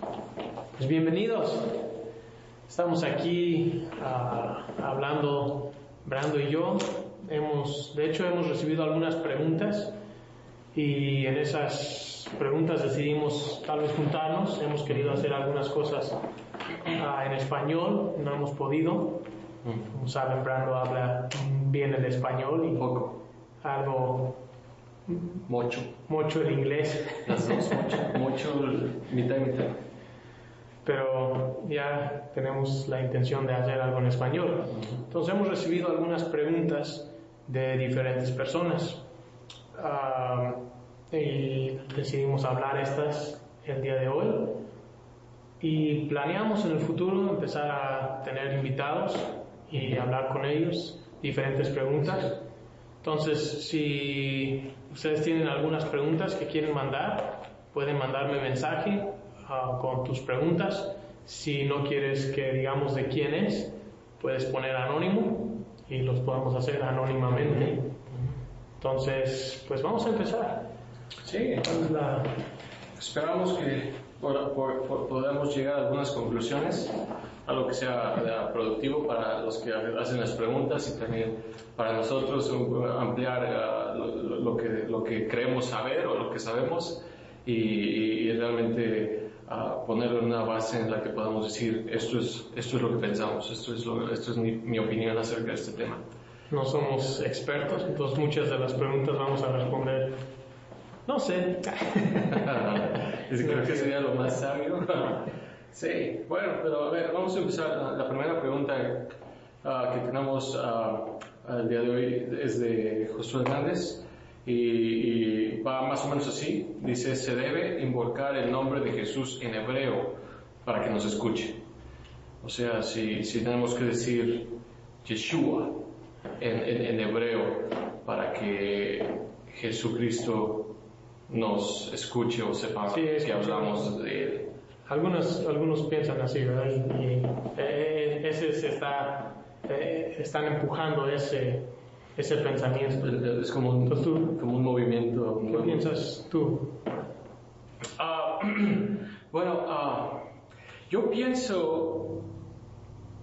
Pues bienvenidos. Estamos aquí hablando, Brando y yo. Hemos recibido algunas preguntas y en esas preguntas decidimos tal vez juntarnos. Hemos querido hacer algunas cosas en español, no hemos podido. Como saben, Brando habla bien el español y poco, algo mucho el inglés. Las dos, mucho, mitad y mitad. Pero ya tenemos la intención de hacer algo en español. Entonces hemos recibido algunas preguntas de diferentes personas y decidimos hablar estas el día de hoy, y planeamos en el futuro empezar a tener invitados y hablar con ellos diferentes preguntas. Entonces, si ustedes tienen algunas preguntas que quieren mandar, pueden mandarme mensaje con tus preguntas. Si no quieres que digamos de quién es, puedes poner anónimo y los podemos hacer anónimamente. Entonces, pues vamos a empezar. Sí, esperamos que podamos llegar a algunas conclusiones, algo que sea productivo para los que hacen las preguntas y también para nosotros ampliar lo que creemos saber o lo que sabemos y realmente ponerlo en una base en la que podamos decir esto es lo que pensamos, esto es mi opinión acerca de este tema. No somos expertos, entonces muchas de las preguntas vamos a responder no sé. Creo que sería lo más sabio. Sí, bueno, pero a ver, vamos a empezar. La primera pregunta que tenemos al día de hoy es de Josué Hernández y va más o menos así. Dice: se debe invocar el nombre de Jesús en hebreo para que nos escuche. O sea, si tenemos que decir Yeshua en hebreo para que Jesucristo nos escuche o sepa que hablamos de él. Algunos piensan así, ¿verdad? Y están empujando ese pensamiento. Es como un movimiento. ¿Qué piensas tú? Bueno, yo pienso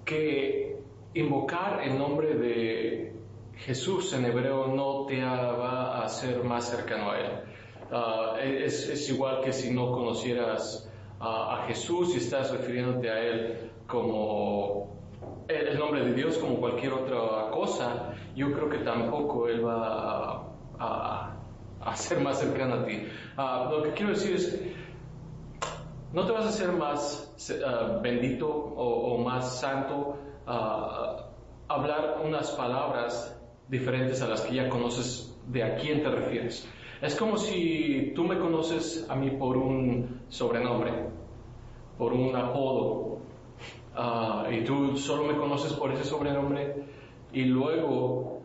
que invocar el nombre de Jesús en hebreo no te va a hacer más cercano a él. Es igual que si no conocieras a Jesús y estás refiriéndote a él como el nombre de Dios, como cualquier otra cosa. Yo creo que tampoco él va a ser más cercano a ti. Lo que quiero decir es, no te vas a hacer más bendito o más santo hablar unas palabras diferentes a las que ya conoces de a quién te refieres. Es como si tú me conoces a mí por un sobrenombre, por un apodo, y tú solo me conoces por ese sobrenombre, y luego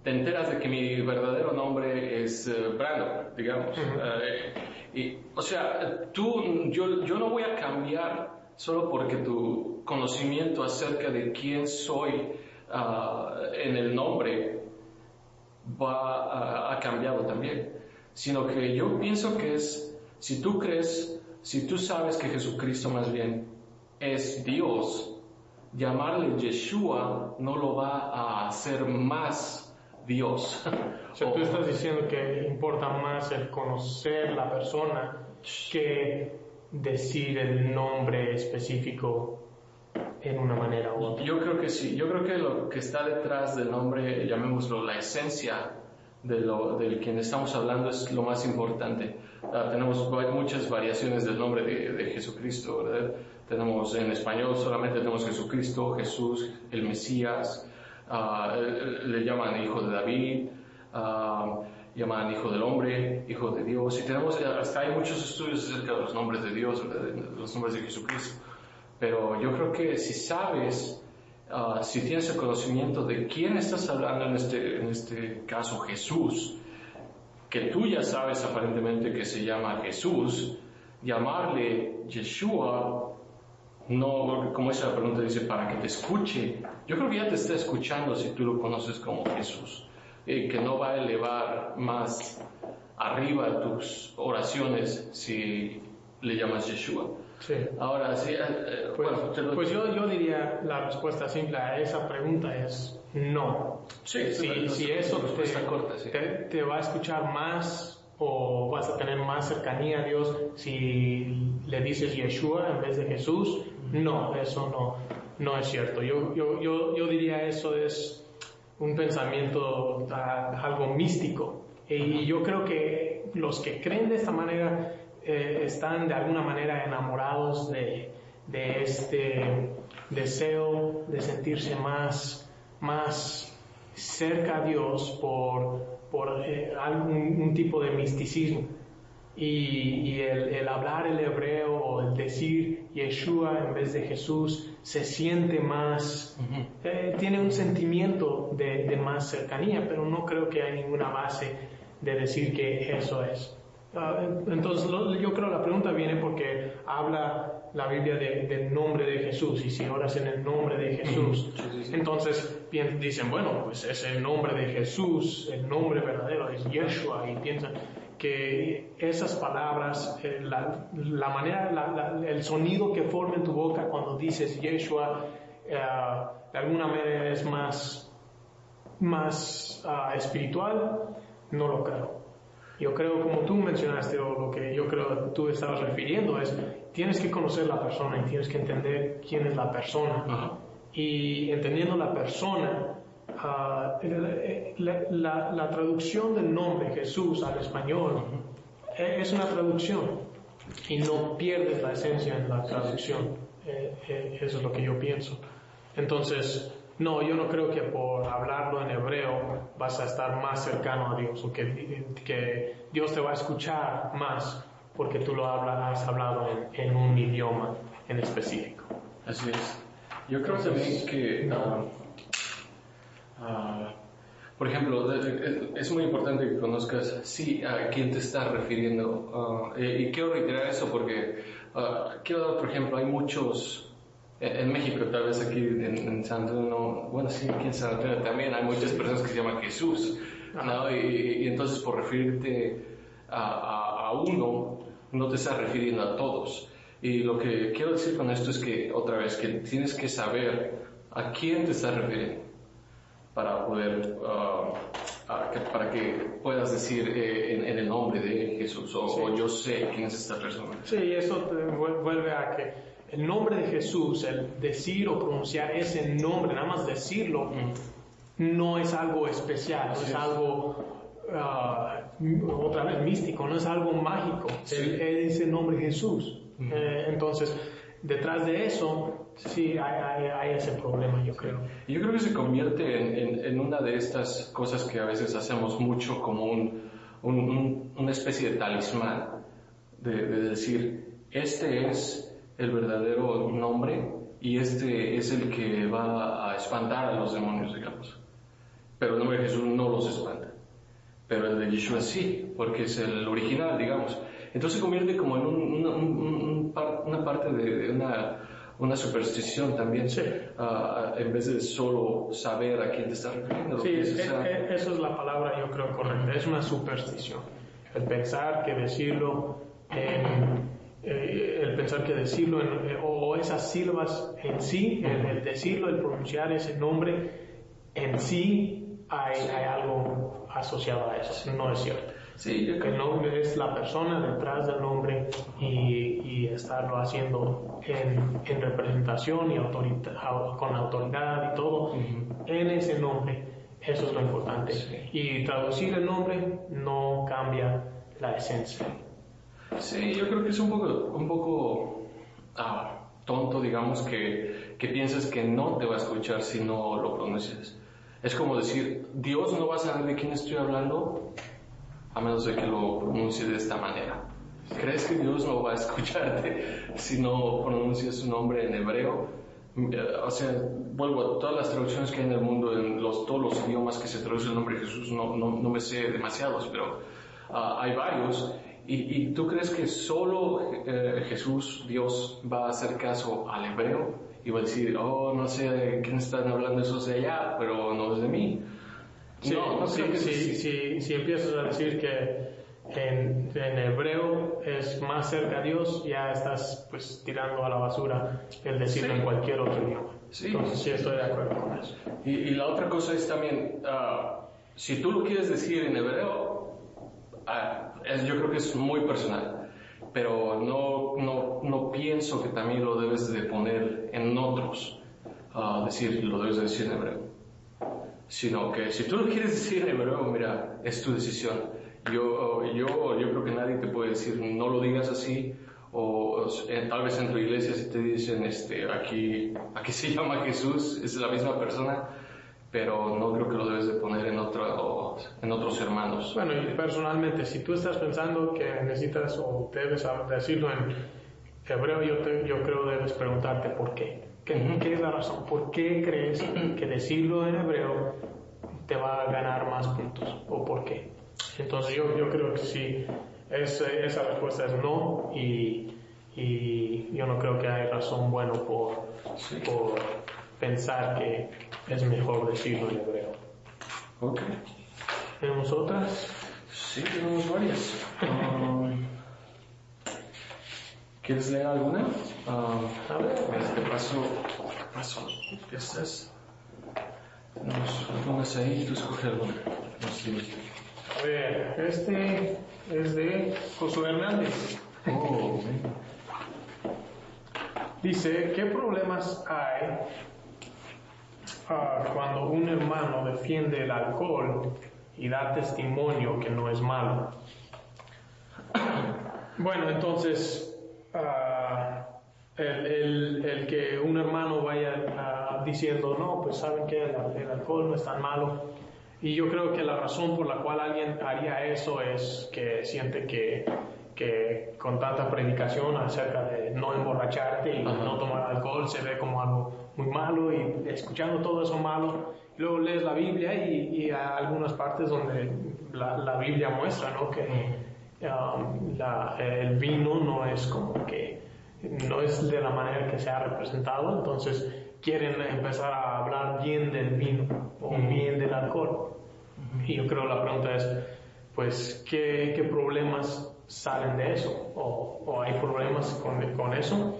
te enteras de que mi verdadero nombre es Brando, digamos. O sea, yo no voy a cambiar solo porque tu conocimiento acerca de quién soy en el nombre ha cambiado también, sino que yo pienso que si tú sabes que Jesucristo más bien es Dios, llamarle Yeshua no lo va a hacer más Dios. O sea, tú estás diciendo que importa más el conocer la persona que decir el nombre específico en una manera u otra. Yo creo que sí. Yo creo que lo que está detrás del nombre, llamémoslo la esencia del quien estamos hablando, es lo más importante. Tenemos muchas variaciones del nombre de Jesucristo, ¿verdad? Tenemos en español solamente tenemos Jesucristo, Jesús, el Mesías, le llaman hijo de David, llaman hijo del hombre, hijo de Dios, y hasta hay muchos estudios acerca de los nombres de Dios, ¿verdad? Los nombres de Jesucristo. Pero yo creo que si sabes, si tienes el conocimiento de quién estás hablando en este caso Jesús, que tú ya sabes aparentemente que se llama Jesús, llamarle Yeshua, no, como esa pregunta dice, para que te escuche. Yo creo que ya te está escuchando si tú lo conoces como Jesús, que no va a elevar más arriba tus oraciones si le llamas Yeshua. Sí. Ahora, sí, pues yo diría la respuesta simple a esa pregunta es no. Sí, si eso corta, sí. te va a escuchar más o vas a tener más cercanía a Dios si le dices Yeshua en vez de Jesús, no, eso no es cierto. Yo diría eso es un pensamiento algo místico. Y yo creo que los que creen de esta manera están de alguna manera enamorados de este deseo de sentirse más cerca a Dios por algún tipo de misticismo. Y el hablar el hebreo o el decir Yeshua en vez de Jesús se siente más, tiene un sentimiento de más cercanía, pero no creo que hay ninguna base de decir que eso es. Entonces yo creo la pregunta viene porque habla la Biblia del nombre de Jesús, y si oras en el nombre de Jesús, entonces dicen, bueno, pues es el nombre de Jesús, el nombre verdadero es Yeshua, y piensan que esas palabras, la manera, el sonido que forma en tu boca cuando dices Yeshua, de alguna manera es más espiritual. No lo creo. Yo creo, como tú mencionaste, o lo que yo creo que tú estabas refiriendo, es tienes que conocer la persona y tienes que entender quién es la persona. Y entendiendo la persona, la traducción del nombre Jesús al español es una traducción y no pierdes la esencia en la traducción. Eso es lo que yo pienso. Entonces, no, yo no creo que por hablarlo en hebreo vas a estar más cercano a Dios, o que Dios te va a escuchar más porque tú has hablado en un idioma en específico. Así es. Yo creo también que, por ejemplo, es muy importante que conozcas a quién te estás refiriendo. Y quiero reiterar eso porque quiero dar, por ejemplo, hay muchos... En México, tal vez aquí en San Antonio, bueno, sí, aquí en San Antonio también hay muchas personas que se llaman Jesús, ¿no? Y entonces por referirte a uno, no te estás refiriendo a todos. Y lo que quiero decir con esto es que, otra vez, que tienes que saber a quién te estás refiriendo para poder, para que puedas decir en el nombre de Jesús, o yo sé quién es esta persona. Sí, eso te vuelve a que el nombre de Jesús, el decir o pronunciar ese nombre, nada más decirlo, no es algo especial, no es algo, otra vez, místico, no es algo mágico. Ese nombre Jesús. Entonces, detrás de eso, sí hay ese problema, yo creo. Yo creo que se convierte en una de estas cosas que a veces hacemos mucho como una especie de talismán, de decir, este es el verdadero nombre y este es el que va a espantar a los demonios, digamos. Pero el nombre de Jesús no los espanta. Pero el de Yeshua sí, porque es el original, digamos. Entonces se convierte como en una parte de una superstición también, en vez de solo saber a quién te estás refiriendo. Sí, esa es la palabra, yo creo, correcta. Es una superstición. El pensar que decirlo o esas sílabas en sí, el decirlo, el pronunciar ese nombre en sí, hay algo asociado a eso. No es cierto. Sí, yo creo. El nombre es la persona detrás del nombre, y estarlo haciendo en representación y con autoridad y todo en ese nombre, eso es lo importante. Y traducir el nombre no cambia la esencia. Sí, yo creo que es un poco tonto, digamos, que piensas que no te va a escuchar si no lo pronuncias. Es como decir, Dios no va a saber de quién estoy hablando a menos de que lo pronuncie de esta manera. ¿Crees que Dios no va a escucharte si no pronuncias su nombre en hebreo? O sea, vuelvo a todas las traducciones que hay en el mundo, todos los idiomas que se traduce el nombre de Jesús, no me sé demasiados, pero hay varios. ¿Y tú crees que solo Jesús, Dios, va a hacer caso al hebreo y va a decir, no sé de quién están hablando esos de allá, pero no es de mí? Sí, no creo que si empiezas a decir que en hebreo es más cerca a Dios, ya estás pues tirando a la basura el decirlo en cualquier otro idioma. Sí. Entonces sí estoy de acuerdo con eso. Y la otra cosa es también, si tú lo quieres decir en hebreo, yo creo que es muy personal, pero no pienso que también lo debes de poner en otros, lo debes de decir en hebreo, sino que si tú lo quieres decir en hebreo, mira, es tu decisión. Yo creo que nadie te puede decir no lo digas así, o tal vez en tu iglesia si te dicen aquí se llama Jesús, es la misma persona, pero no creo que lo debes de poner en otros hermanos. Bueno, y personalmente, si tú estás pensando que necesitas o debes decirlo en hebreo, yo creo debes preguntarte por qué. ¿Qué es la razón? ¿Por qué crees que decirlo en hebreo te va a ganar más puntos? ¿O por qué? Entonces yo creo que sí, esa respuesta es no, y yo no creo que hay razón buena por pensar que es mejor decirlo en hebreo. Ok. ¿Tenemos otras? Sí, tenemos varias. ¿Quieres leer alguna? A ver. Te paso estas. Tenemos algunas ahí, tú escoge alguna. A ver, este es de Josué Hernández. Dice, ¿qué problemas hay cuando un hermano defiende el alcohol y da testimonio que no es malo? Bueno, entonces, el que un hermano vaya diciendo, no, pues saben que el alcohol no es tan malo. Y yo creo que la razón por la cual alguien haría eso es que siente que con tanta predicación acerca de no emborracharte y no tomar alcohol se ve como algo muy malo, y escuchando todo eso malo, luego lees la Biblia y hay algunas partes donde la Biblia muestra, ¿no?, que el vino no es como que no es de la manera que se ha representado, entonces quieren empezar a hablar bien del vino o bien del alcohol. Y yo creo la pregunta es, pues, ¿qué problemas salen de eso? ¿O hay problemas con eso?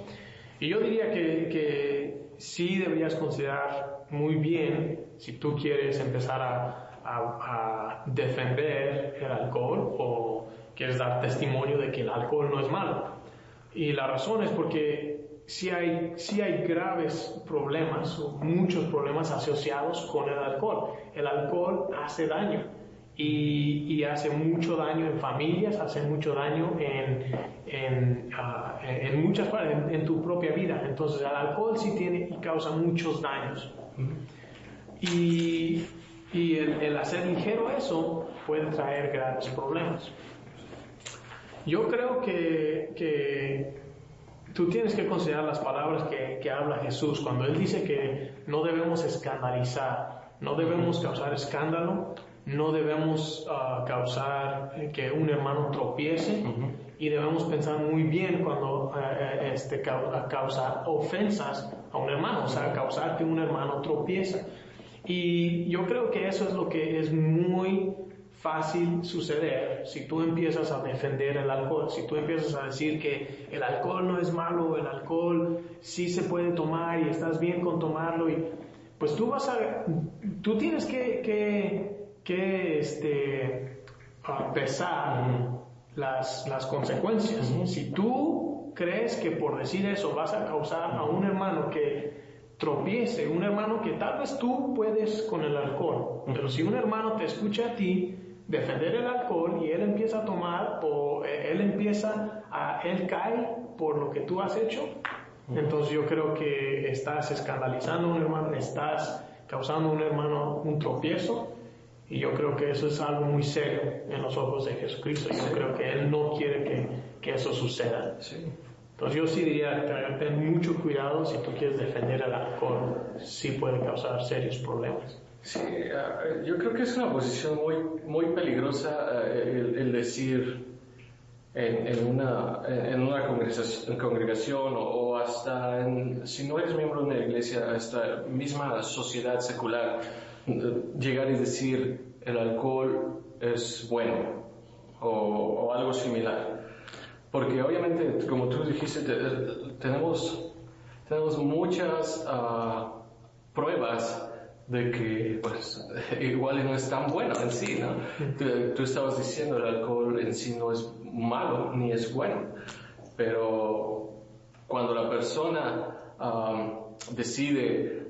Y yo diría que sí deberías considerar muy bien si tú quieres empezar a defender el alcohol o quieres dar testimonio de que el alcohol no es malo. Y la razón es porque sí hay graves problemas, o muchos problemas asociados con el alcohol. El alcohol hace daño y hace mucho daño en familias, hace mucho daño en muchas partes, en tu propia vida. Entonces el alcohol sí tiene y causa muchos daños. Y el hacer ligero eso puede traer graves problemas. Yo creo que tú tienes que considerar las palabras que habla Jesús cuando Él dice que no debemos escandalizar, no debemos causar escándalo, no debemos causar que un hermano tropiece, y debemos pensar muy bien cuando causa ofensas a un hermano, o sea, causar que un hermano tropiece. Y yo creo que eso es lo que es muy fácil suceder si tú empiezas a defender el alcohol, si tú empiezas a decir que el alcohol no es malo, el alcohol sí se puede tomar y estás bien con tomarlo, y pues tú tienes que pesar las consecuencias. Si tú crees que por decir eso vas a causar a un hermano que tropiece, un hermano que tal vez tú puedes con el alcohol, pero si un hermano te escucha a ti defender el alcohol y él empieza a tomar, o él cae por lo que tú has hecho, entonces yo creo que estás escandalizando a un hermano, estás causando a un hermano un tropiezo, y yo creo que eso es algo muy serio en los ojos de Jesucristo. Yo creo que Él no quiere que eso suceda. Entonces yo sí diría, ten mucho cuidado si tú quieres defender el alcohol, sí puede causar serios problemas. Sí, yo creo que es una posición muy peligrosa el decir en una congregación o hasta si no eres miembro de una iglesia, esta misma sociedad secular, llegar y decir el alcohol es bueno o algo similar. Porque obviamente, como tú dijiste, tenemos muchas pruebas de que pues igual no es tan bueno en sí, ¿no? Tú estabas diciendo el alcohol en sí no es malo ni es bueno, pero cuando la persona decide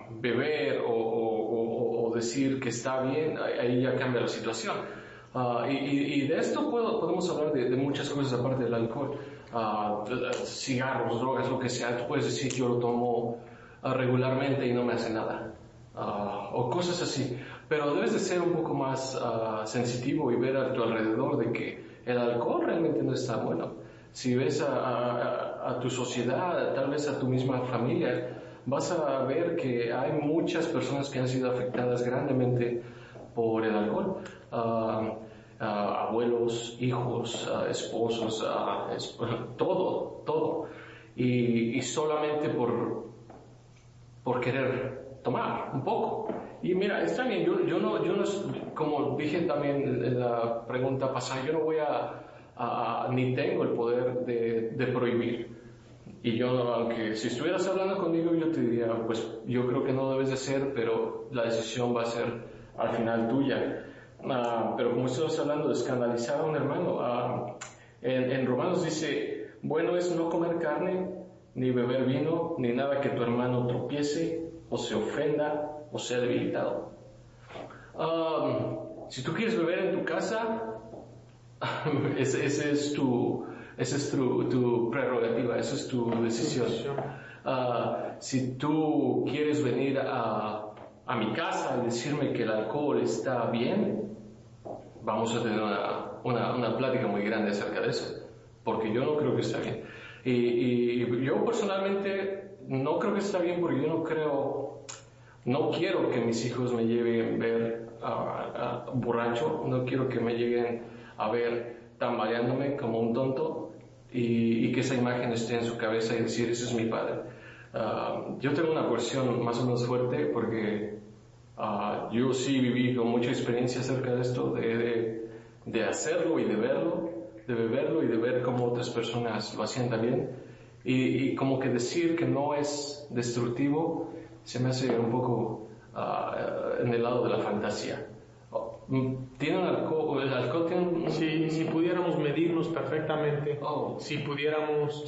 beber o decir que está bien, ahí ya cambia la situación. Y de esto podemos hablar de muchas cosas aparte del alcohol. Cigarros, drogas, lo que sea. Tú puedes decir yo lo tomo regularmente y no me hace nada, o cosas así, pero debes de ser un poco más sensitivo y ver a tu alrededor de que el alcohol realmente no está bueno. Si ves a tu sociedad, tal vez a tu misma familia, vas a ver que hay muchas personas que han sido afectadas grandemente por el alcohol. Abuelos, hijos, esposos, todo. Y solamente por querer tomar un poco. Y mira, está bien, yo no, como dije también en la pregunta pasada, yo no voy ni tengo el poder de prohibir. Y yo, aunque si estuvieras hablando conmigo, yo te diría, pues yo creo que no debes de ser, pero la decisión va a ser al final tuya. Pero como estamos hablando de escandalizar a un hermano, en Romanos dice, bueno es no comer carne, ni beber vino, ni nada que tu hermano tropiece, o se ofenda, o sea debilitado. Si tú quieres beber en tu casa, esa es tu prerrogativa, esa es tu decisión. Si tú quieres venir a mi casa y decirme que el alcohol está bien, vamos a tener una plática muy grande acerca de eso, porque yo no creo que está bien. Y yo personalmente no creo que está bien, porque yo no quiero que mis hijos me lleven a ver borracho, no quiero que me lleguen a ver tambaleándome como un tonto y que esa imagen esté en su cabeza y decir, ese es mi padre. Yo tengo una versión más o menos fuerte porque yo sí viví con mucha experiencia acerca de esto, de hacerlo y de verlo, de beberlo y de ver cómo otras personas lo hacían también. Y como que decir que no es destructivo se me hace un poco en el lado de la fantasía. ¿Tiene alcohol? ¿El alcohol tiene un... Si pudiéramos medirnos perfectamente, si tuviéramos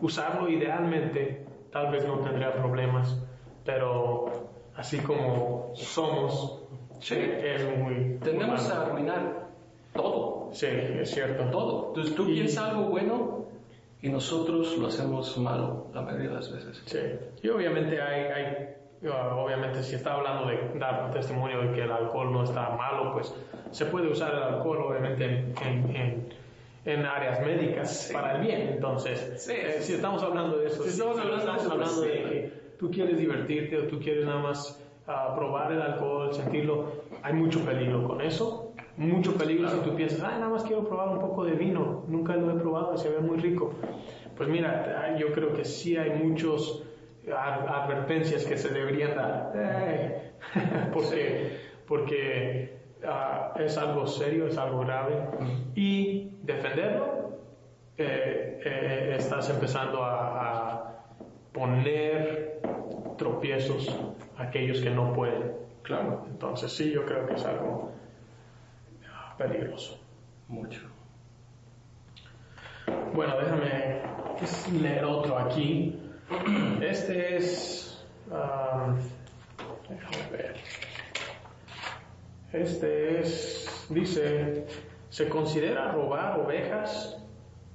usarlo idealmente, tal vez no tendría problemas, pero así como somos, sí, es muy... Tendemos a arruinar todo. Sí, es cierto. Todo. Entonces tú piensas algo bueno y nosotros lo hacemos malo la mayoría de las veces. Sí, y obviamente obviamente si está hablando de dar testimonio de que el alcohol no está malo, pues se puede usar el alcohol obviamente en áreas médicas, sí, para el bien. Entonces, si estamos hablando de eso, si estamos hablando de que tú quieres divertirte o tú quieres nada más probar el alcohol, sentirlo, hay mucho peligro con eso. Mucho peligro, claro. Si tú piensas, nada más quiero probar un poco de vino, nunca lo he probado y se ve muy rico. Pues mira, yo creo que sí hay muchos advertencias que se deberían dar, porque es algo serio, es algo grave, y defenderlo, estás empezando a poner tropiezos a aquellos que no pueden. Claro. Entonces sí, yo creo que es algo peligroso. Mucho. Bueno, déjame leer otro aquí. Este es... déjame ver. Este es... Dice... ¿Se considera robar ovejas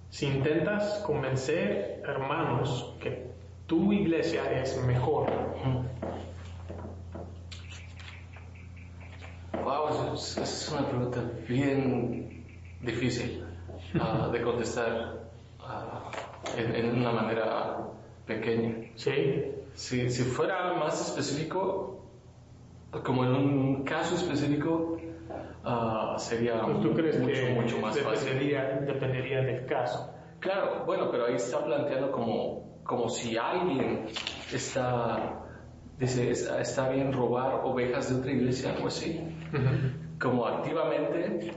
si intentas convencer hermanos que tu iglesia es mejor? Wow, es una pregunta bien difícil de contestar en una manera pequeña. Sí. Si fuera más específico, como en un caso específico, sería pues ¿tú crees mucho más fácil. Dependería del caso. Claro, bueno, pero ahí está planteando como si alguien dice, está bien robar ovejas de otra iglesia, pues sí. como activamente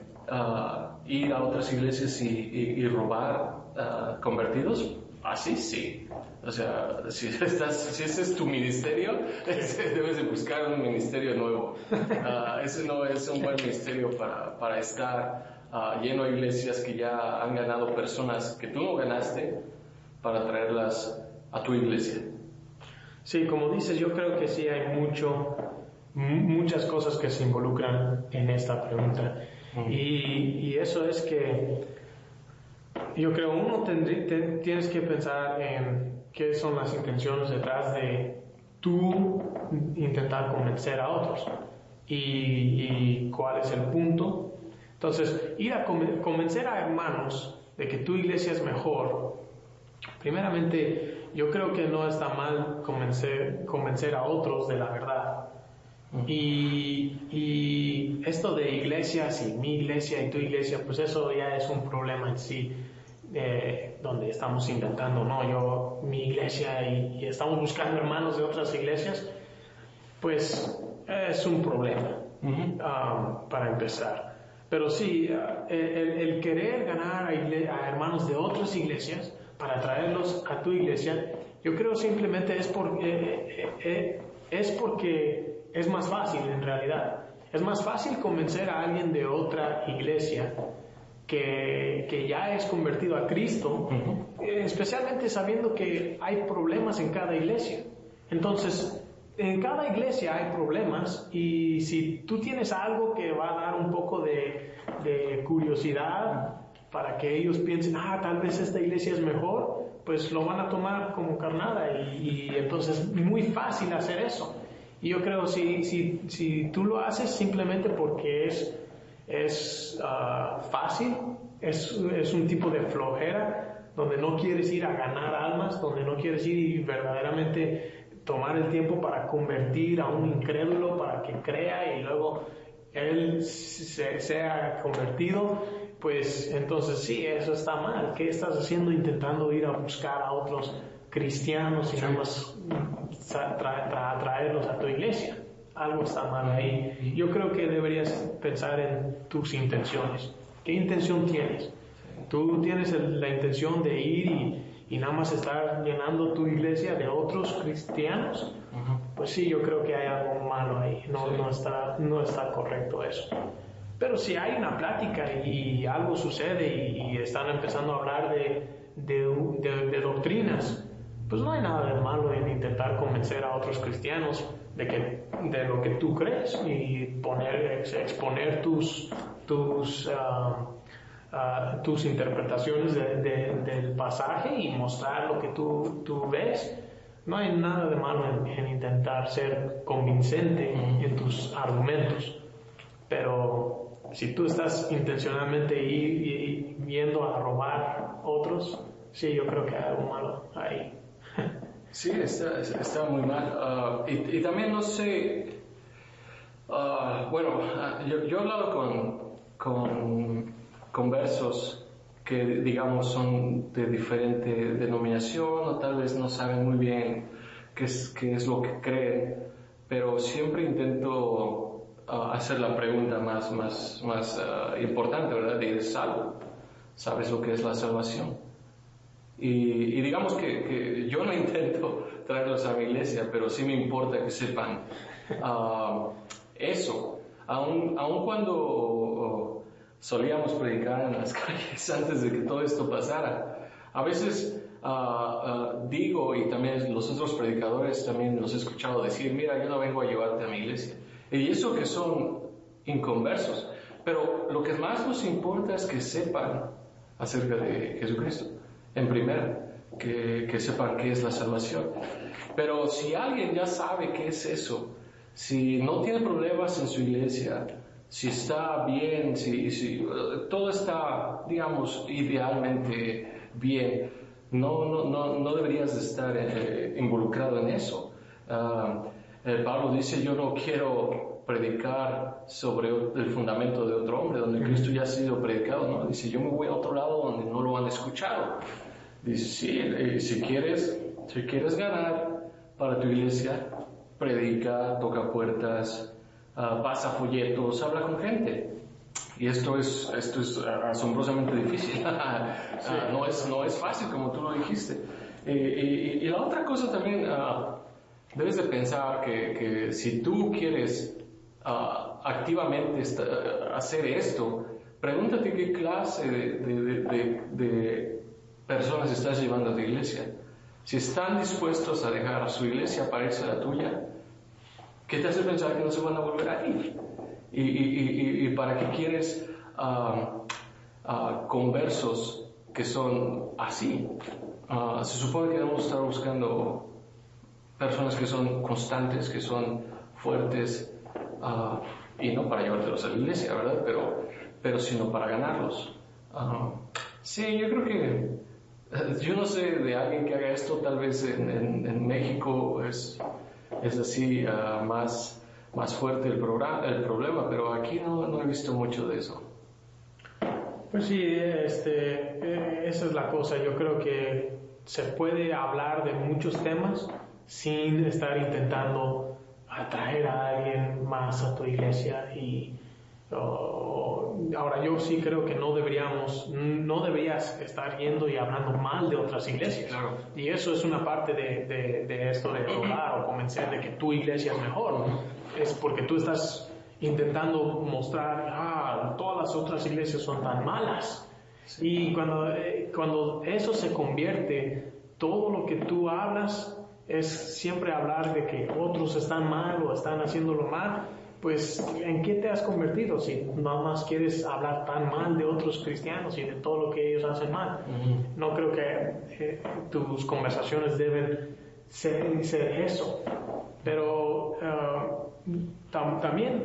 ir a otras iglesias y robar convertidos, así sí. O sea, si ese es tu ministerio, debes de buscar un ministerio nuevo. Ese no es un buen ministerio para estar lleno de iglesias que ya han ganado personas que tú no ganaste para traerlas a tu iglesia. Sí, como dices, yo creo que sí hay muchas cosas que se involucran en esta pregunta. Y eso es que yo creo uno tienes que pensar en qué son las intenciones detrás de tú intentar convencer a otros y cuál es el punto. Entonces, ir a convencer a hermanos de que tu iglesia es mejor, primeramente yo creo que no está mal convencer a otros de la verdad. Y esto de iglesias y mi iglesia y tu iglesia, pues eso ya es un problema en sí, donde estamos inventando, no, yo, mi iglesia y estamos buscando hermanos de otras iglesias, pues es un problema para empezar. Pero sí, el querer ganar a hermanos de otras iglesias para traerlos a tu iglesia, yo creo simplemente es porque es más fácil en realidad. Es más fácil convencer a alguien de otra iglesia que ya es convertido a Cristo, especialmente sabiendo que hay problemas en cada iglesia. Entonces, en cada iglesia hay problemas y si tú tienes algo que va a dar un poco de curiosidad para que ellos piensen, tal vez esta iglesia es mejor, pues lo van a tomar como carnada y entonces es muy fácil hacer eso. Y yo creo si tú lo haces simplemente porque es fácil, es un tipo de flojera, donde no quieres ir a ganar almas, donde no quieres ir y verdaderamente tomar el tiempo para convertir a un incrédulo para que crea y luego él sea convertido, pues entonces sí, eso está mal. ¿Qué estás haciendo intentando ir a buscar a otros cristianos y nada más traerlos a tu iglesia? Algo está mal ahí. Yo creo que deberías pensar en tus intenciones. ¿Qué intención tienes? ¿Tú tienes la intención de ir y nada más estar llenando tu iglesia de otros cristianos? Pues sí, yo creo que hay algo malo ahí. No está correcto eso. Pero si hay una plática y algo sucede y están empezando a hablar de doctrinas, pues no hay nada de malo en intentar convencer a otros cristianos de lo que tú crees y exponer tus interpretaciones del pasaje y mostrar lo que tú ves. No hay nada de malo en intentar ser convincente en tus argumentos, pero si tú estás intencionalmente yendo a robar otros, sí, yo creo que hay algo malo ahí. Sí, está muy mal. Y también no sé, yo he hablado con conversos que digamos son de diferente denominación o tal vez no saben muy bien qué es lo que creen, pero siempre intento hacer la pregunta más importante, ¿verdad? ¿Eres salvo? ¿Sabes lo que es la salvación? Y digamos que yo no intento traerlos a mi iglesia, pero sí me importa que sepan eso. Aun cuando solíamos predicar en las calles antes de que todo esto pasara, a veces digo, y también los otros predicadores también los he escuchado decir, mira, yo no vengo a llevarte a mi iglesia. Y eso que son inconversos. Pero lo que más nos importa es que sepan acerca de Jesucristo. En primera, que sepan qué es la salvación. Pero si alguien ya sabe qué es eso, si no tiene problemas en su iglesia, si está bien, si todo está, digamos, idealmente bien, no deberías de estar involucrado en eso. Pablo dice, yo no quiero predicar sobre el fundamento de otro hombre, donde Cristo ya ha sido predicado, ¿no? Dice, yo me voy a otro lado donde no lo han escuchado. Dice, sí, si quieres ganar para tu iglesia, predica, toca puertas, pasa folletos, habla con gente. Y esto es asombrosamente difícil. No es fácil, como tú lo dijiste. Y la otra cosa también, debes de pensar que si tú quieres activamente hacer esto, pregúntate qué clase de personas estás llevando a tu iglesia. Si están dispuestos a dejar su iglesia para irse a la tuya, ¿qué te hace pensar que no se van a volver a ir? ¿Y para qué quieres conversos que son así? Se supone que debemos estar buscando personas que son constantes, que son fuertes, y no para llevártelos a la iglesia, ¿verdad? Pero sino para ganarlos. Sí, yo creo que, yo no sé de alguien que haga esto, tal vez en México es así más fuerte el problema, pero aquí no he visto mucho de eso. Pues sí, esa es la cosa. Yo creo que se puede hablar de muchos temas sin estar intentando atraer a alguien más a tu iglesia. Ahora, yo sí creo que no deberías estar yendo y hablando mal de otras iglesias. Claro. Y eso es una parte de esto de hablar o convencer de que tu iglesia es mejor. Es porque tú estás intentando mostrar, todas las otras iglesias son tan malas. Sí. Y cuando eso se convierte, todo lo que tú hablas es siempre hablar de que otros están mal o están haciéndolo mal, pues ¿en qué te has convertido si nada más quieres hablar tan mal de otros cristianos y de todo lo que ellos hacen mal? No creo que tus conversaciones deben ser eso. Pero también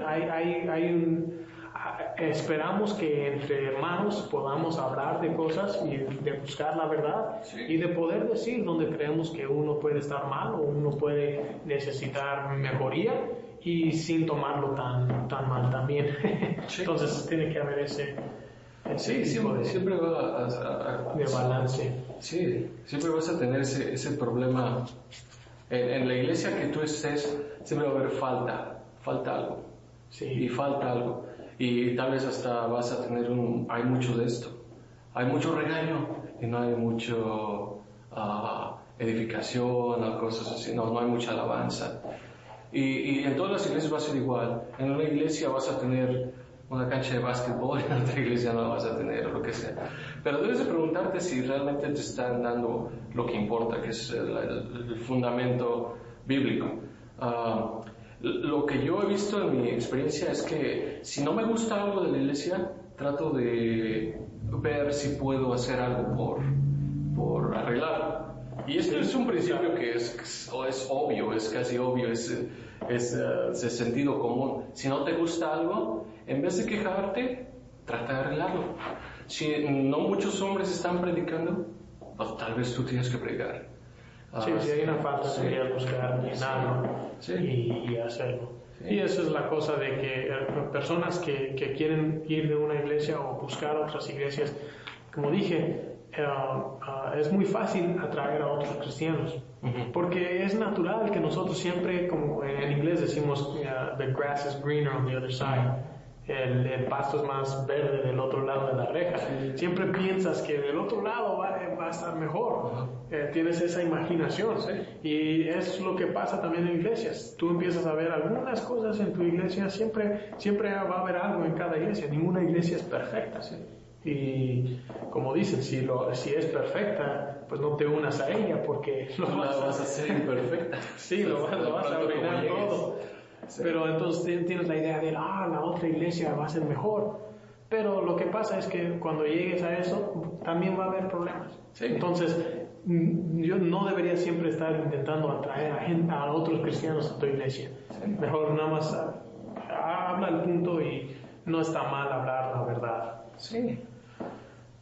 esperamos que entre hermanos podamos hablar de cosas y de buscar la verdad, sí, y de poder decir donde creemos que uno puede estar mal o uno puede necesitar mejoría y sin tomarlo tan mal también. Sí. Entonces tiene que haber ese tipo siempre va de balance. Sí, siempre vas a tener ese problema. En la iglesia que tú estés, siempre va a haber falta algo. Sí. Y falta algo. Y tal vez hasta vas a tener hay mucho de esto. Hay mucho regaño y no hay mucho edificación o cosas así. No hay mucha alabanza. Y en todas las iglesias va a ser igual. En una iglesia vas a tener una cancha de básquetbol, en otra iglesia no la vas a tener, o lo que sea. Pero debes de preguntarte si realmente te están dando lo que importa, que es el fundamento bíblico. Lo que yo he visto en mi experiencia es que si no me gusta algo de la iglesia, trato de ver si puedo hacer algo por arreglarlo. Y esto es un principio que es obvio, es casi obvio, es de sentido común. Si no te gusta algo, en vez de quejarte, trata de arreglarlo. Si no muchos hombres están predicando, pues tal vez tú tienes que predicar. Sí, si hay una falta, deberías buscar llenarlo, sí, y hacerlo. Sí. Y esa es la cosa de que personas que quieren ir de una iglesia o buscar otras iglesias, como dije, es muy fácil atraer a otros cristianos, porque es natural que nosotros siempre, como en inglés decimos, the grass is greener on the other side. El pasto es más verde del otro lado de la reja. Sí. Siempre piensas que del otro lado va a estar mejor. Tienes esa imaginación. Sí. Y es lo que pasa también en iglesias. Tú empiezas a ver algunas cosas en tu iglesia. Siempre va a haber algo en cada iglesia. Ninguna iglesia es perfecta. Sí. Y como dicen, si es perfecta, pues no te unas a ella porque lo vas a hacer imperfecta. Sí, lo vas a arruinar todo. Sí. Pero entonces tienes la idea de la otra iglesia va a ser mejor. Pero lo que pasa es que cuando llegues a eso, también va a haber problemas. Sí. Entonces, yo no debería siempre estar intentando atraer a otros cristianos a tu iglesia. Sí. Mejor nada más habla el punto y no está mal hablar la verdad. Sí.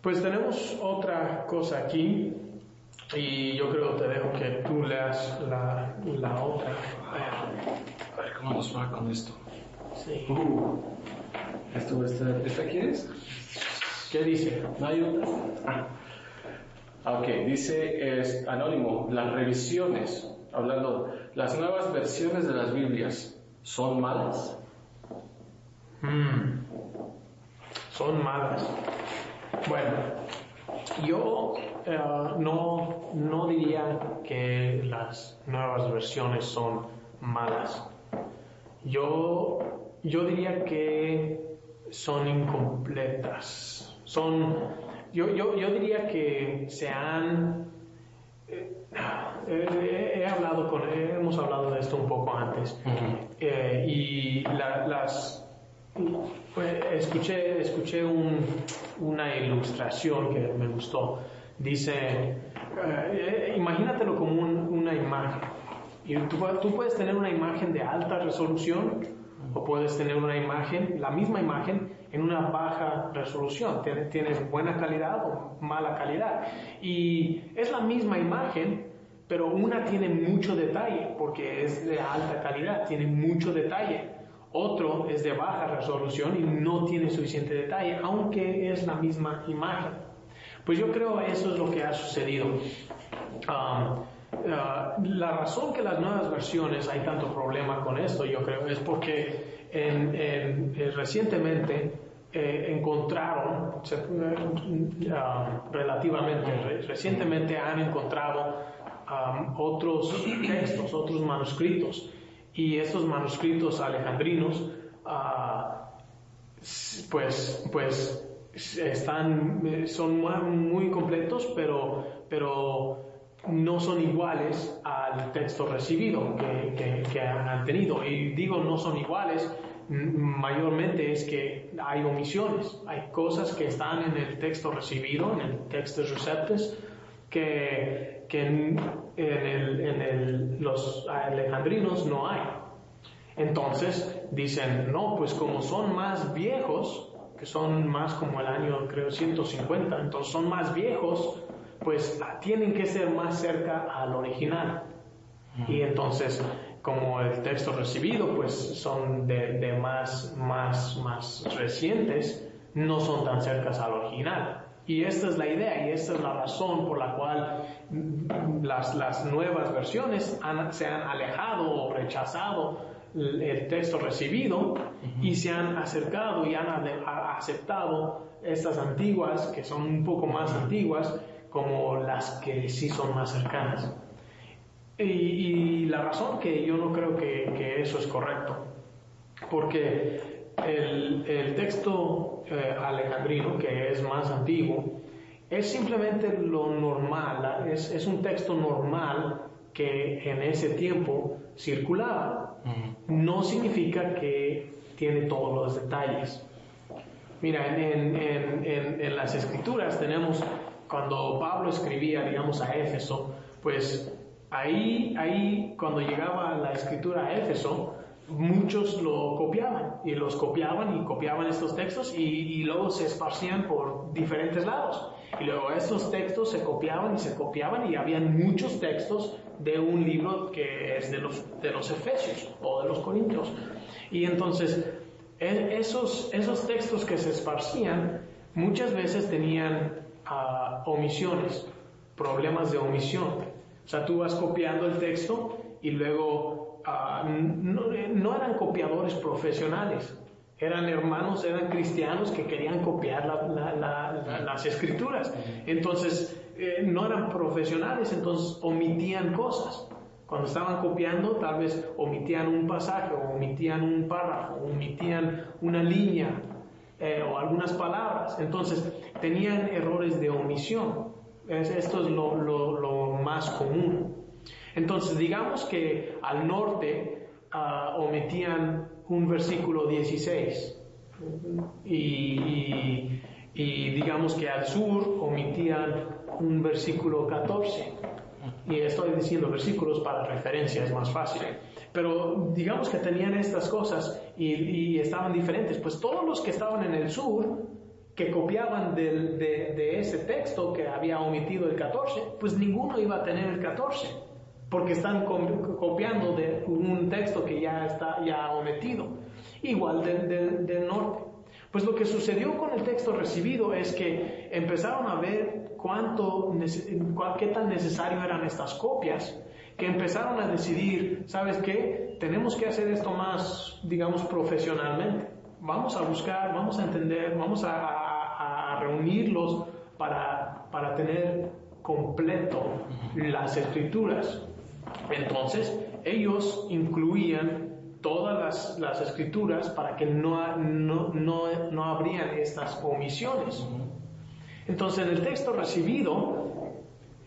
Pues tenemos otra cosa aquí. Y yo creo que te dejo que tú leas la otra. A ver cómo nos va con esto. Sí. ¿Esta quieres? ¿Qué dice? ¿No hay otra? Ok, dice anónimo, las revisiones, hablando, las nuevas versiones de las Biblias, ¿son malas? Son malas. Bueno, yo no diría que las nuevas versiones son malas. Yo diría que son incompletas. Yo diría que se han... hemos hablado de esto un poco antes. Escuché una ilustración que me gustó. Dice, imagínatelo como una imagen. Y tú puedes tener una imagen de alta resolución o puedes tener la misma imagen en una baja resolución. Tienes buena calidad o mala calidad. Y es la misma imagen, pero una tiene mucho detalle porque es de alta calidad, tiene mucho detalle. Otro es de baja resolución y no tiene suficiente detalle, aunque es la misma imagen. Pues yo creo eso es lo que ha sucedido. La razón que las nuevas versiones hay tanto problema con esto, yo creo, es porque recientemente encontraron, recientemente han encontrado otros textos, otros manuscritos. Y estos manuscritos alejandrinos, son muy completos, pero no son iguales al texto recibido que han tenido. Y digo no son iguales, mayormente es que hay omisiones, hay cosas que están en el texto recibido, en el Textus Receptus, que los alejandrinos no hay. Entonces dicen, no, pues como son más viejos, que son más como el año creo 150, entonces son más viejos, pues tienen que ser más cerca al original. Y entonces como el texto recibido pues son de más recientes, no son tan cercas al original. Y esta es la idea y esta es la razón por la cual las nuevas versiones se han alejado o rechazado el texto recibido y se han acercado y han aceptado estas antiguas, que son un poco más antiguas, como las que sí son más cercanas. Y la razón que yo no creo que eso es correcto, porque el texto alejandrino, que es más antiguo, es simplemente lo normal, es un texto normal que en ese tiempo circulaba. No significa que tiene todos los detalles. Mira, en las escrituras tenemos, cuando Pablo escribía, digamos, a Éfeso, pues ahí cuando llegaba la escritura a Éfeso, muchos lo copiaban y copiaban estos textos y luego se esparcían por diferentes lados. Y luego estos textos se copiaban y habían muchos textos de un libro que es de los Efesios o de los Corintios. Y entonces esos textos que se esparcían muchas veces tenían omisiones, problemas de omisión. O sea, tú vas copiando el texto y luego no eran copiadores profesionales, eran hermanos, eran cristianos que querían copiar las escrituras. Entonces, no eran profesionales, entonces omitían cosas. Cuando estaban copiando, tal vez omitían un pasaje, o omitían un párrafo, o omitían una línea, o algunas palabras. Entonces, tenían errores de omisión. Esto es lo más común. Entonces, digamos que al norte omitían un versículo 16 y digamos que al sur omitían un versículo 14. Y estoy diciendo versículos para referencia, es más fácil. Pero digamos que tenían estas cosas y estaban diferentes. Pues todos los que estaban en el sur, que copiaban de ese texto que había omitido el 14, pues ninguno iba a tener el 14, porque están copiando de un texto que ya está omitido. Igual del norte. Pues lo que sucedió con el texto recibido es que empezaron a ver qué tan necesario eran estas copias, que empezaron a decidir, ¿sabes qué? Tenemos que hacer esto más, digamos, profesionalmente. vamos a buscar, vamos a entender, vamos a reunirlos para tener completo las escrituras. Entonces, ellos incluían todas las escrituras para que no habrían estas omisiones. Entonces, el texto recibido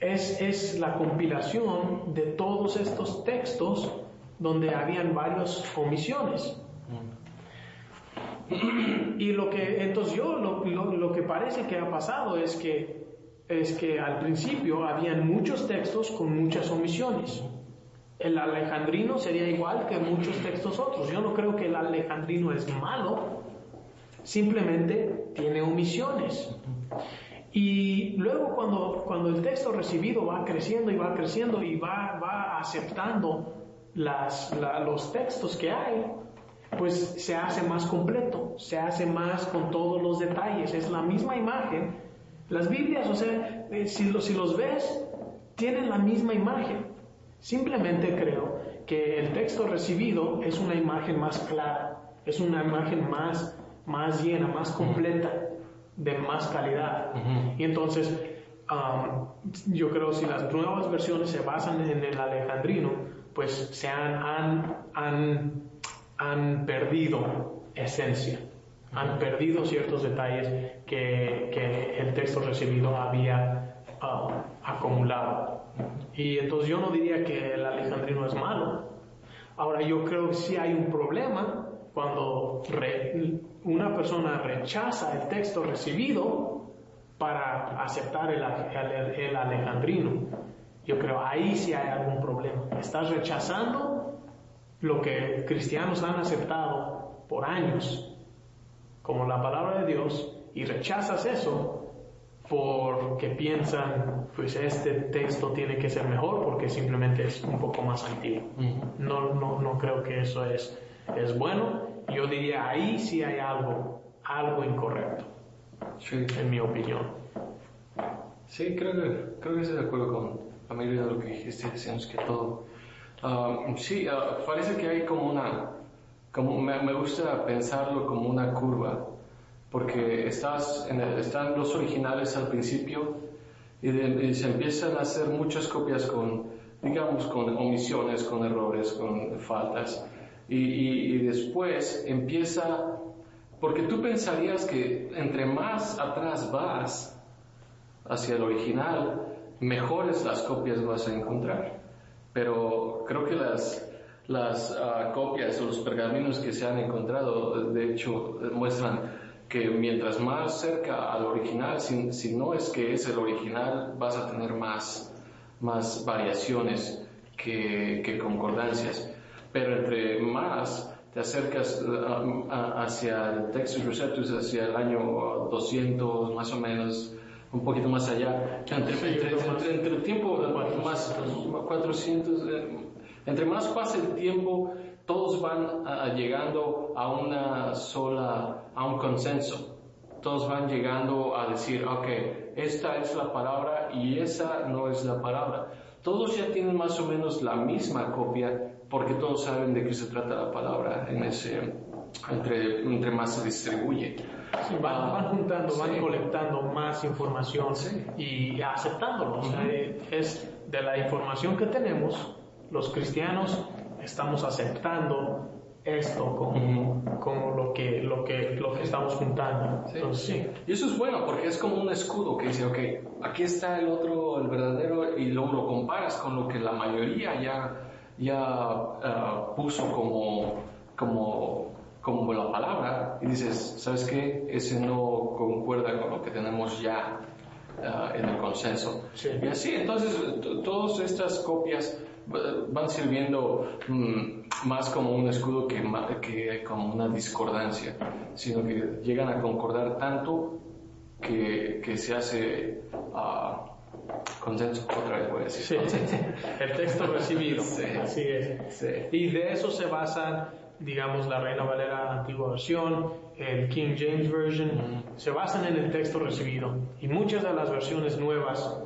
es la compilación de todos estos textos donde habían varias omisiones. Y lo que parece que ha pasado es que al principio habían muchos textos con muchas omisiones. El alejandrino sería igual que muchos textos otros. Yo no creo que el alejandrino es malo, simplemente tiene omisiones. Y luego cuando el texto recibido va creciendo y va aceptando los textos que hay, pues se hace más completo, se hace más con todos los detalles. Es la misma imagen. Las Biblias, o sea, si los ves, tienen la misma imagen. Simplemente creo que el texto recibido es una imagen más clara, es una imagen más llena, más completa, de más calidad. Y entonces, yo creo que si las nuevas versiones se basan en el alejandrino, pues han perdido esencia, han perdido ciertos detalles que el texto recibido había acumulado. Y entonces yo no diría que el alejandrino es malo. Ahora, yo creo que sí hay un problema cuando una persona rechaza el texto recibido para aceptar el alejandrino. Yo creo ahí sí hay algún problema. Estás rechazando lo que cristianos han aceptado por años como la palabra de Dios, y rechazas eso porque piensan, pues este texto tiene que ser mejor porque simplemente es un poco más antiguo. No creo que eso es bueno. Yo diría ahí sí hay algo incorrecto, sí, en mi opinión. Sí, creo que estoy de acuerdo con la mayoría de lo que dijiste. Decíamos que todo. Parece que hay me gusta pensarlo como una curva, porque están los originales al principio y se empiezan a hacer muchas copias con omisiones, con errores, con faltas, y después empieza, porque tú pensarías que entre más atrás vas hacia el original, mejores las copias vas a encontrar, pero creo que las copias o los pergaminos que se han encontrado, de hecho, muestran que mientras más cerca al original, si no es que es el original, vas a tener más variaciones que concordancias. Pero entre más te acercas hacia el Textus Receptus, hacia el año 200 más o menos, un poquito más allá, entre el tiempo más 400, entre más pasa el tiempo, todos van llegando a un consenso. Todos van llegando a decir, esta es la palabra y esa no es la palabra. Todos ya tienen más o menos la misma copia porque todos saben de qué se trata la palabra entre más se distribuye. Sí, van juntando, van colectando más información y aceptándolo. O sea, es de la información que tenemos, los cristianos estamos aceptando esto como lo que estamos juntando. Sí. Entonces, sí. Y eso es bueno porque es como un escudo que dice, aquí está el otro, el verdadero, y luego lo comparas con lo que la mayoría ya puso como la palabra, y dices, ¿sabes qué? Ese no concuerda con lo que tenemos ya en el consenso. Sí. Y así, entonces, todas estas copias van sirviendo más como un escudo que como una discordancia, sino que llegan a concordar tanto que se hace consenso, otra vez voy a decir. Sí. Consenso. El texto recibido. Sí. Así es. Sí. Y de eso se basan, digamos, la Reina Valera antigua versión, el King James Version, se basan en el texto recibido. Y muchas de las versiones nuevas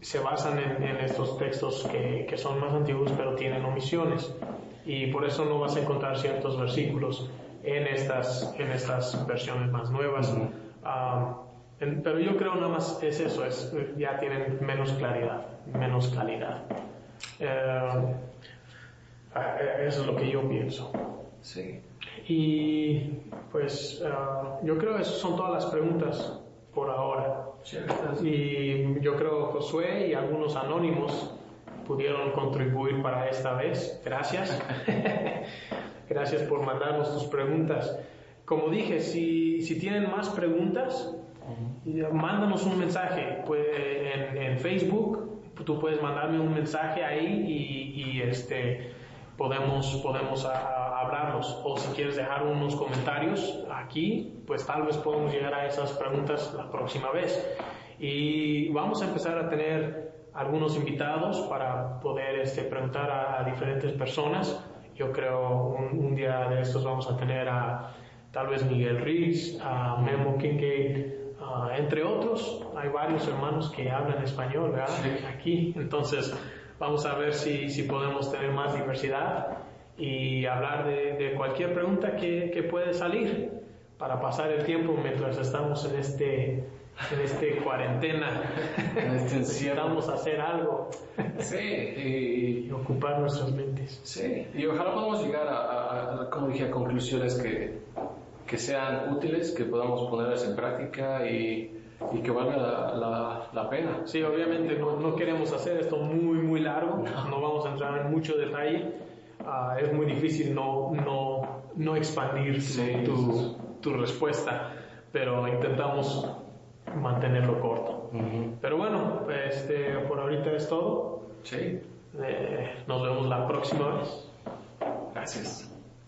se basan en estos textos que son más antiguos pero tienen omisiones, y por eso no vas a encontrar ciertos versículos en estas versiones más nuevas. Pero yo creo nada más es eso, ya tienen menos claridad, menos calidad. Eso es lo que yo pienso. Sí. Y pues yo creo que esas son todas las preguntas por ahora. Y yo creo que Josué y algunos anónimos pudieron contribuir para esta vez. Gracias. Gracias por mandarnos tus preguntas. Como dije, si tienen más preguntas, mándanos un mensaje en Facebook. Tú puedes mandarme un mensaje ahí y podemos hablarlos. O si quieres dejar unos comentarios aquí, pues tal vez podemos llegar a esas preguntas la próxima vez. Y vamos a empezar a tener algunos invitados para poder preguntar a diferentes personas. Yo creo un día de estos vamos a tener a tal vez Miguel Riggs, a Memo Kincaid, entre otros. Hay varios hermanos que hablan español, ¿verdad? Sí. Aquí. Entonces vamos a ver si podemos tener más diversidad y hablar de cualquier pregunta que puede salir para pasar el tiempo mientras estamos en este cuarentena. Necesitamos hacer algo. Sí, y ocupar nuestras mentes. Sí, y ojalá podamos llegar a como dije, a conclusiones que sean útiles, que podamos ponerlas en práctica y que valga la pena. Sí, obviamente no queremos hacer esto muy largo, no vamos a entrar en mucho detalle. Es muy difícil no expandir tu respuesta, pero intentamos mantenerlo corto. Pero bueno, por ahorita es todo. Sí. Nos vemos la próxima vez. Gracias.